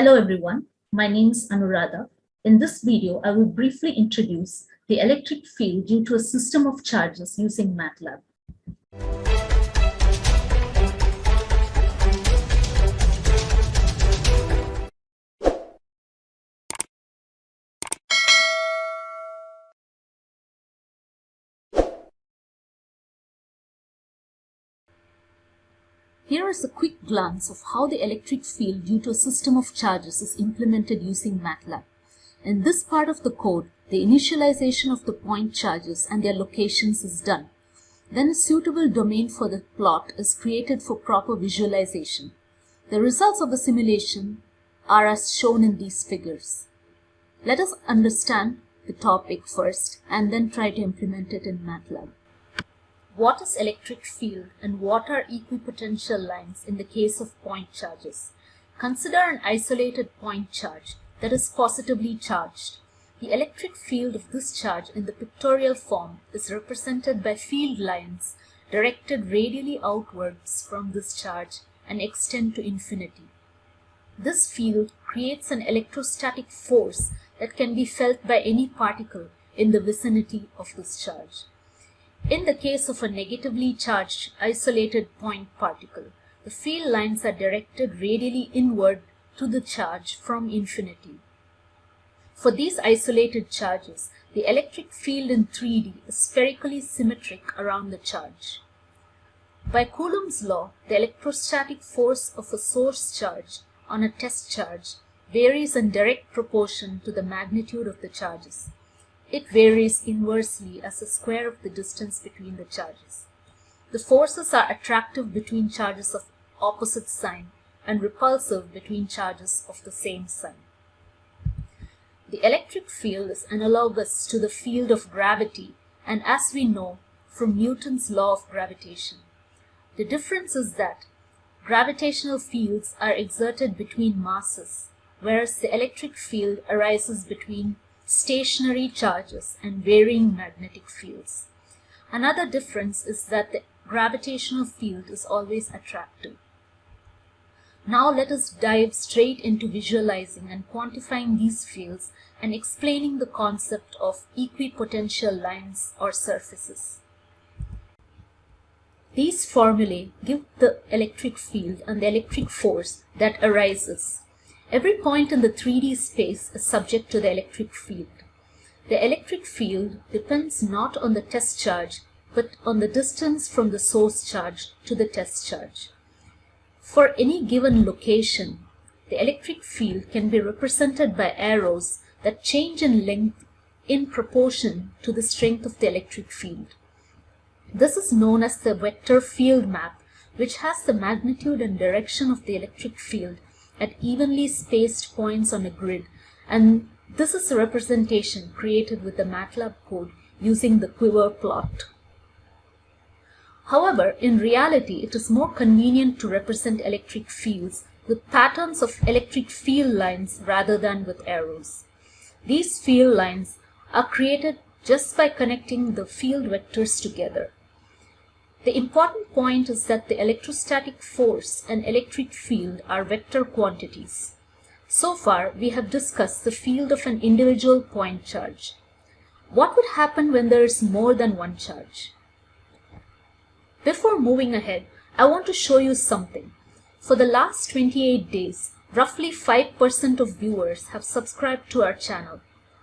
Hello everyone, my name is Anuradha. In this video, I will briefly introduce the electric field due to a system of charges using MATLAB. Here is a quick glance of how the electric field due to a system of charges is implemented using MATLAB. In this part of the code, the initialization of the point charges and their locations is done. Then a suitable domain for the plot is created for proper visualization. The results of the simulation are as shown in these figures. Let us understand the topic first and then try to implement it in MATLAB. What is electric field and what are equipotential lines in the case of point charges? Consider an isolated point charge that is positively charged. The electric field of this charge in the pictorial form is represented by field lines directed radially outwards from this charge and extend to infinity. This field creates an electrostatic force that can be felt by any particle in the vicinity of this charge. In the case of a negatively charged isolated point particle, the field lines are directed radially inward to the charge from infinity. For these isolated charges, the electric field in 3D is spherically symmetric around the charge. By Coulomb's law, the electrostatic force of a source charge on a test charge varies in direct proportion to the magnitude of the charges. It varies inversely as the square of the distance between the charges. The forces are attractive between charges of opposite sign and repulsive between charges of the same sign. The electric field is analogous to the field of gravity, and as we know from Newton's law of gravitation. The difference is that gravitational fields are exerted between masses, whereas the electric field arises between stationary charges and varying magnetic fields. Another difference is that the gravitational field is always attractive. Now let us dive straight into visualizing and quantifying these fields and explaining the concept of equipotential lines or surfaces. These formulae give the electric field and the electric force that arises. Every point in the 3D space is subject to the electric field. The electric field depends not on the test charge, but on the distance from the source charge to the test charge. For any given location, the electric field can be represented by arrows that change in length in proportion to the strength of the electric field. This is known as the vector field map, which has the magnitude and direction of the electric field at evenly spaced points on a grid, and this is a representation created with the MATLAB code using the quiver plot. However, in reality, it is more convenient to represent electric fields with patterns of electric field lines rather than with arrows. These field lines are created just by connecting the field vectors together. The important point is that the electrostatic force and electric field are vector quantities. So far, we have discussed the field of an individual point charge. What would happen when there is more than one charge? Before moving ahead, I want to show you something. For the last 28 days, roughly 5% of viewers have subscribed to our channel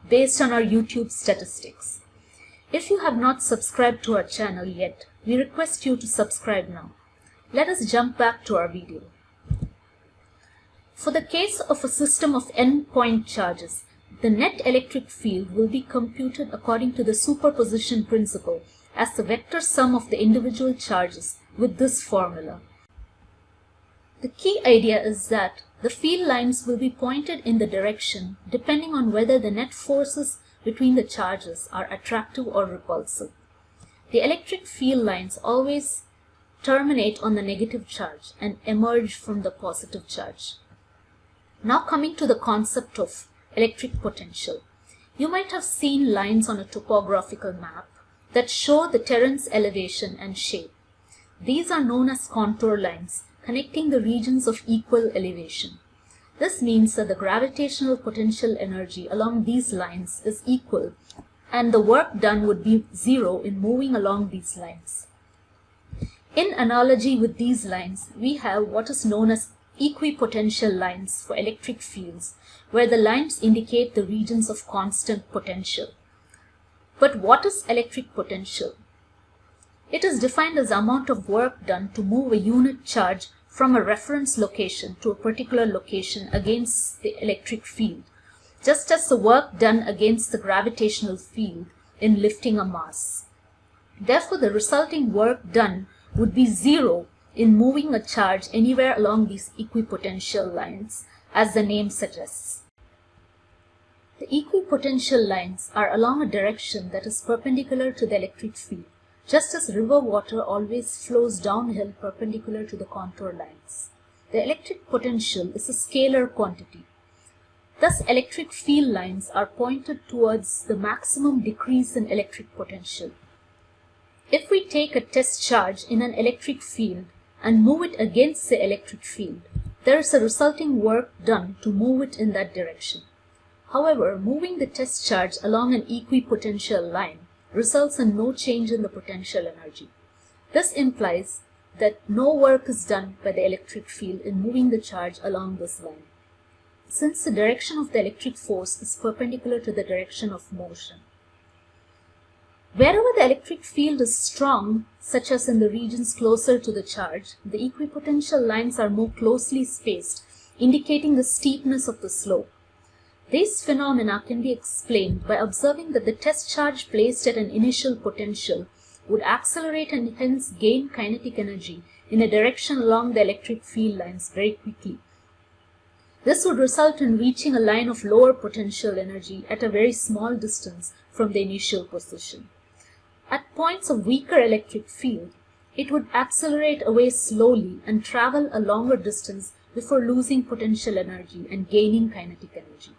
based on our YouTube statistics. If you have not subscribed to our channel yet, we request you to subscribe now. Let us jump back to our video. For the case of a system of n point charges, the net electric field will be computed according to the superposition principle as the vector sum of the individual charges with this formula. The key idea is that the field lines will be pointed in the direction depending on whether the net forces between the charges are attractive or repulsive. The electric field lines always terminate on the negative charge and emerge from the positive charge. Now coming to the concept of electric potential. You might have seen lines on a topographical map that show the terrain's elevation and shape. These are known as contour lines connecting the regions of equal elevation. This means that the gravitational potential energy along these lines is equal and the work done would be zero in moving along these lines. In analogy with these lines, we have what is known as equipotential lines for electric fields, where the lines indicate the regions of constant potential. But what is electric potential? It is defined as the amount of work done to move a unit charge from a reference location to a particular location against the electric field, just as the work done against the gravitational field in lifting a mass. Therefore, the resulting work done would be zero in moving a charge anywhere along these equipotential lines, as the name suggests. The equipotential lines are along a direction that is perpendicular to the electric field, just as river water always flows downhill perpendicular to the contour lines. The electric potential is a scalar quantity. Thus, electric field lines are pointed towards the maximum decrease in electric potential. If we take a test charge in an electric field and move it against the electric field, there is a resulting work done to move it in that direction. However, moving the test charge along an equipotential line results in no change in the potential energy. This implies that no work is done by the electric field in moving the charge along this line, since the direction of the electric force is perpendicular to the direction of motion. Wherever the electric field is strong, such as in the regions closer to the charge, the equipotential lines are more closely spaced, indicating the steepness of the slope. These phenomena can be explained by observing that the test charge placed at an initial potential would accelerate and hence gain kinetic energy in a direction along the electric field lines very quickly. This would result in reaching a line of lower potential energy at a very small distance from the initial position. At points of weaker electric field, it would accelerate away slowly and travel a longer distance before losing potential energy and gaining kinetic energy.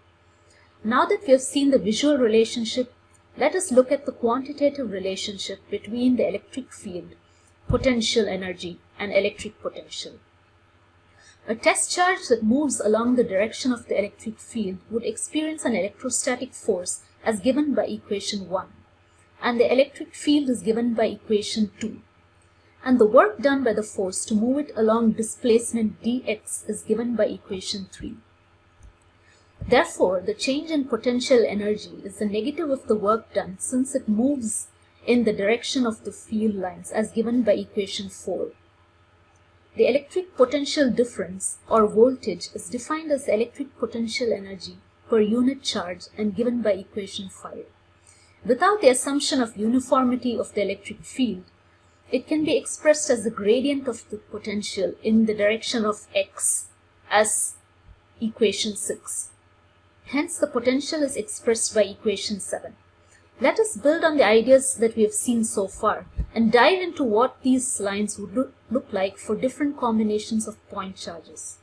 Now that we have seen the visual relationship, let us look at the quantitative relationship between the electric field, potential energy, and electric potential. A test charge that moves along the direction of the electric field would experience an electrostatic force as given by equation 1, and the electric field is given by equation 2. And the work done by the force to move it along displacement dx is given by equation 3. Therefore, the change in potential energy is the negative of the work done since it moves in the direction of the field lines as given by equation 4. The electric potential difference or voltage is defined as electric potential energy per unit charge and given by equation 5. Without the assumption of uniformity of the electric field, it can be expressed as the gradient of the potential in the direction of x as equation 6. Hence, the potential is expressed by equation 7. Let us build on the ideas that we have seen so far and dive into what these lines would look like for different combinations of point charges.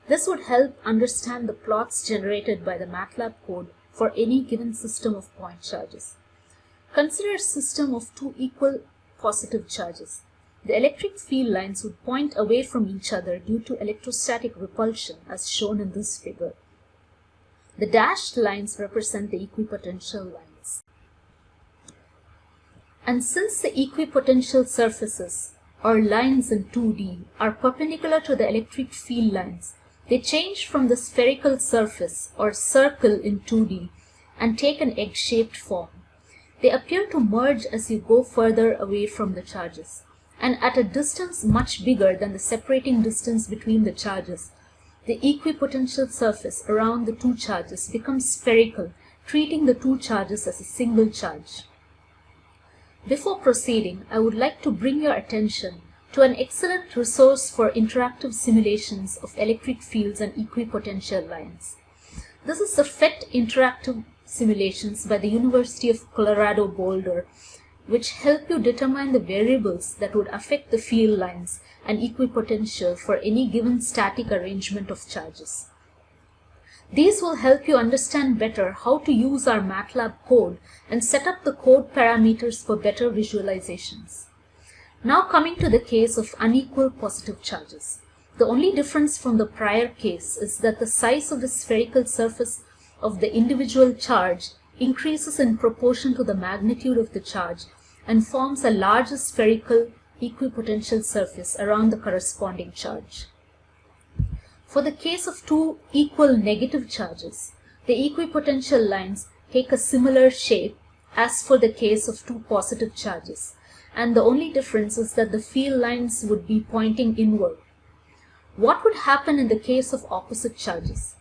This would help understand the plots generated by the MATLAB code for any given system of point charges. Consider a system of two equal positive charges. The electric field lines would point away from each other due to electrostatic repulsion as shown in this figure. The dashed lines represent the equipotential lines. And since the equipotential surfaces, or lines in 2D, are perpendicular to the electric field lines, they change from the spherical surface, or circle in 2D, and take an egg-shaped form. They appear to merge as you go further away from the charges, and at a distance much bigger than the separating distance between the charges, the equipotential surface around the two charges becomes spherical, treating the two charges as a single charge. Before proceeding, I would like to bring your attention to an excellent resource for interactive simulations of electric fields and equipotential lines. This is the PhET Interactive Simulations by the University of Colorado Boulder, which help you determine the variables that would affect the field lines and equipotential for any given static arrangement of charges. These will help you understand better how to use our MATLAB code and set up the code parameters for better visualizations. Now coming to the case of unequal positive charges. The only difference from the prior case is that the size of the spherical surface of the individual charge increases in proportion to the magnitude of the charge and forms a larger spherical equipotential surface around the corresponding charge. For the case of two equal negative charges, the equipotential lines take a similar shape as for the case of two positive charges, and the only difference is that the field lines would be pointing inward. What would happen in the case of opposite charges?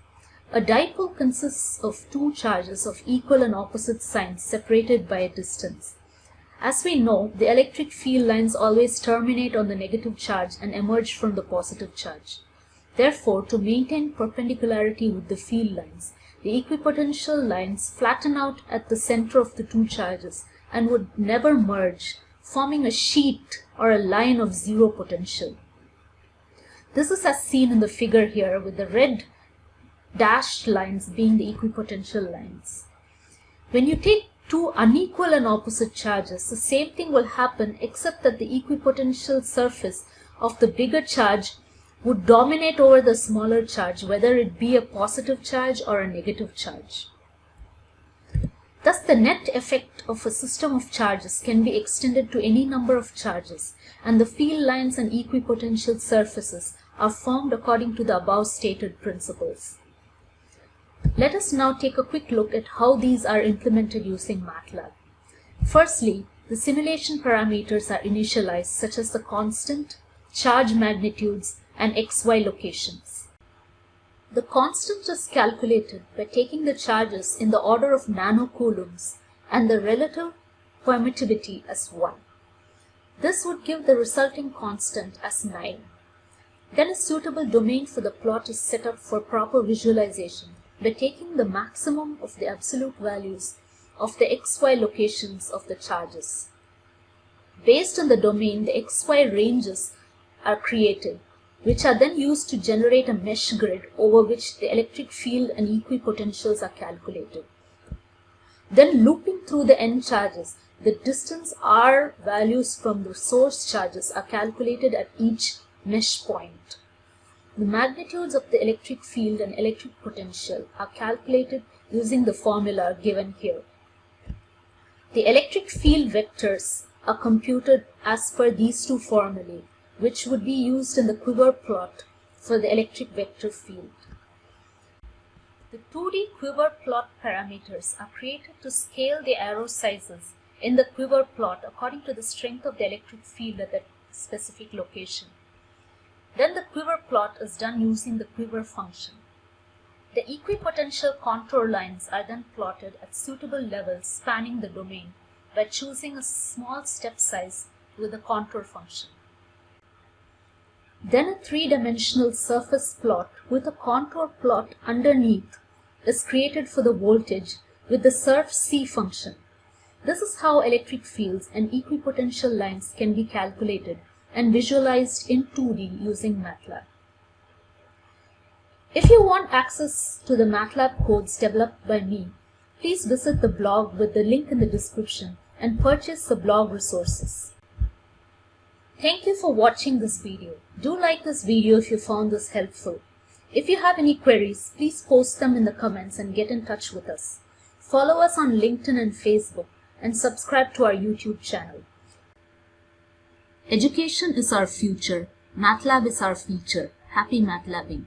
A dipole consists of two charges of equal and opposite signs separated by a distance. As we know, the electric field lines always terminate on the negative charge and emerge from the positive charge. Therefore, to maintain perpendicularity with the field lines, the equipotential lines flatten out at the center of the two charges and would never merge, forming a sheet or a line of zero potential. This is as seen in the figure here, with the red dashed lines being the equipotential lines. When you take two unequal and opposite charges, the same thing will happen, except that the equipotential surface of the bigger charge would dominate over the smaller charge, whether it be a positive charge or a negative charge. Thus, the net effect of a system of charges can be extended to any number of charges, and the field lines and equipotential surfaces are formed according to the above stated principles. Let us now take a quick look at how these are implemented using MATLAB. Firstly, the simulation parameters are initialized, such as the constant, charge magnitudes, and XY locations. The constant is calculated by taking the charges in the order of nanocoulombs and the relative permittivity as 1. This would give the resulting constant as 9. Then a suitable domain for the plot is set up for proper visualization by taking the maximum of the absolute values of the XY locations of the charges. Based on the domain, the XY ranges are created, which are then used to generate a mesh grid over which the electric field and equipotentials are calculated. Then, looping through the n charges, the distance r values from the source charges are calculated at each mesh point. The magnitudes of the electric field and electric potential are calculated using the formula given here. The electric field vectors are computed as per these two formulae, which would be used in the quiver plot for the electric vector field. The 2D quiver plot parameters are created to scale the arrow sizes in the quiver plot according to the strength of the electric field at that specific location. Then the quiver plot is done using the quiver function. The equipotential contour lines are then plotted at suitable levels spanning the domain by choosing a small step size with the contour function. Then a three-dimensional surface plot with a contour plot underneath is created for the voltage with the surf C function. This is how electric fields and equipotential lines can be calculated and visualized in 2D using MATLAB. If you want access to the MATLAB codes developed by me, please visit the blog with the link in the description and purchase the blog resources. Thank you for watching this video. Do like this video if you found this helpful. If you have any queries, please post them in the comments and get in touch with us. Follow us on LinkedIn and Facebook and subscribe to our YouTube channel. Education is our future. MATLAB is our feature. Happy MATLABing.